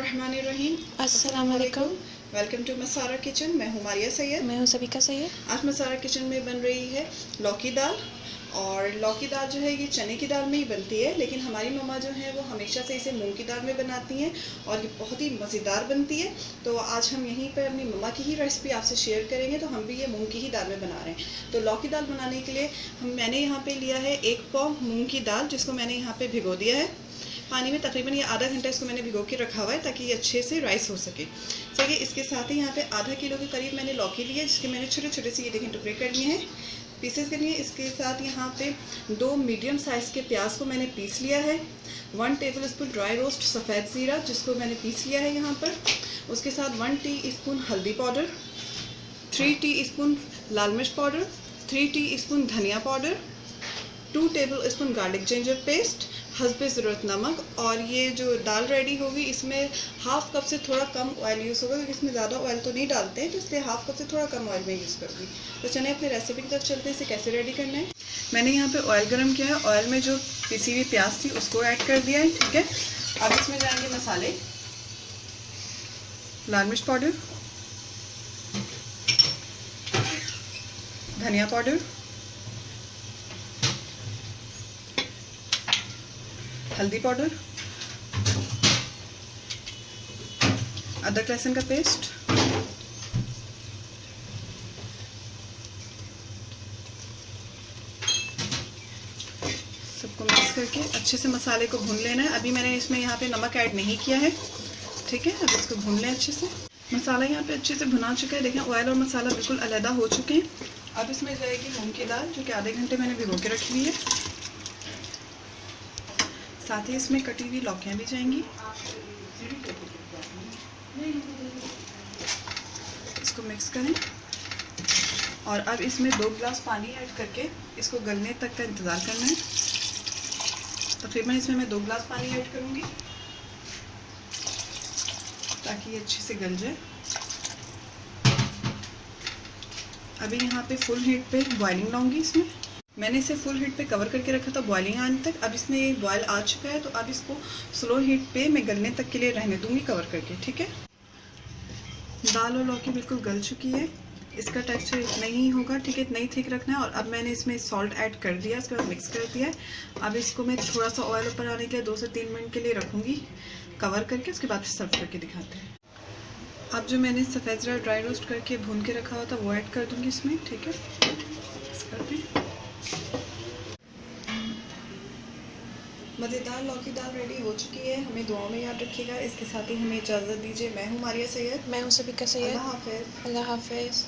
बिस्मिल्लाहिर्रहमानिर्रहीम। अस्सलाम वालेकुम। Welcome to Masara kitchen. मैं हूँ मारिया सैयद। मैं हूँ सबिका सैयद। आज मसारा किचन में बन रही है लौकी दाल। और लौकी दाल जो है ये चने की दाल में ही बनती है, लेकिन हमारी मम्मा जो है वो हमेशा से इसे मूंग की दाल में बनाती हैं और ये बहुत ही मज़ेदार बनती है। तो आज हम यहीं पर अपनी मम्मा की ही रेसिपी आपसे शेयर करेंगे। तो हम भी ये मूंग की ही दाल में बना रहे हैं। तो लौकी दाल बनाने के लिए मैंने यहाँ पे लिया है 1 पाव मूंग की दाल, जिसको मैंने यहाँ पे भिगो दिया है पानी में। तकरीबन ये आधा घंटा इसको मैंने भिगो के रखा हुआ है ताकि ये अच्छे से राइस हो सके। चलिए, इसके साथ ही यहाँ पे आधा किलो के करीब मैंने लौकी ली है, जिसके मैंने छोटे छोटे से ये देखें टुकड़े कर लिए हैं, पीसेस करनी है। इसके साथ यहाँ पे 2 मीडियम साइज़ के प्याज को मैंने पीस लिया है। 1 टेबलस्पून ड्राई रोस्ट सफ़ेद ज़ीरा, जिसको मैंने पीस लिया है यहाँ पर। उसके साथ 1 टीस्पून हल्दी पाउडर, 3 टीस्पून लाल मिर्च पाउडर, 3 टीस्पून धनिया powder, 2 tablespoon garlic ginger paste, हस्बे ज़रूरत नमक। और ये जो दाल रेडी होगी इसमें हाफ कप से थोड़ा कम ऑयल यूज़ होगा, क्योंकि इसमें ज़्यादा ऑयल तो नहीं डालते हैं, तो इसलिए हाफ कप से थोड़ा कम ऑयल में यूज़ करूँगी। तो चलिए अपनी रेसिपी की तरफ चलते हैं, इसे कैसे रेडी करना है। मैंने यहाँ पे ऑयल गर्म किया है। ऑयल में जो पिसी हुई प्याज थी उसको ऐड कर दिया है, ठीक है। अब इसमें जाएंगे मसाले। लाल मिर्च पाउडर, धनिया पाउडर, हल्दी पाउडर, अदरक लहसुन का पेस्ट, सबको मिक्स करके अच्छे से मसाले को भून लेना है। अभी मैंने इसमें यहाँ पे नमक ऐड नहीं किया है, ठीक है। अब इसको भून लें अच्छे से। मसाला यहाँ पे अच्छे से भुना चुका है, देखें ऑयल और मसाला बिल्कुल अलग हो चुके हैं। अब इसमें जाएगी मूंग की दाल, जो कि आधे घंटे मैंने भिगो के रखी हुई है। साथ ही इसमें कटी हुई लौकियाँ भी जाएंगी। इसको मिक्स करें और अब इसमें 2 गिलास पानी ऐड करके इसको गलने तक का इंतज़ार करना है। तकरीबन इसमें मैं 2 गिलास पानी ऐड करूँगी ताकि ये अच्छे से गल जाए। अभी यहाँ पे फुल हीट पे बॉइलिंग लाऊंगी। इसमें मैंने इसे फुल हीट पे कवर करके रखा था बॉइलिंग आने तक। अब इसमें ये बॉयल आ चुका है, तो अब इसको स्लो हीट पे मैं गलने तक के लिए रहने दूंगी कवर करके, ठीक है। दाल और लौकी बिल्कुल गल चुकी है। इसका टेक्सचर इतना ही होगा, ठीक है, इतना ही थिक रखना है। और अब मैंने इसमें सॉल्ट ऐड कर दिया, इसके बाद मिक्स कर दिया है। अब इसको मैं थोड़ा सा ऑयल ऊपर आने के लिए 2 से 3 मिनट के लिए रखूँगी कवर करके। उसके बाद सर्व करके दिखाते हैं। अब जो मैंने सफ़ेद ज़रा ड्राई रोस्ट करके भून के रखा हुआ था वो ऐड कर दूँगी इसमें, ठीक है। मज़ेदार लौकी दाल रेडी हो चुकी है। हमें दुआओं में याद रखिएगा। इसके साथ ही हमें इजाज़त दीजिए। मैं हूँ मारिया सैयद। मैं हूँ सबिका सैयद। अल्लाह हाफ़िज़। अल्लाह हाफ़िज़।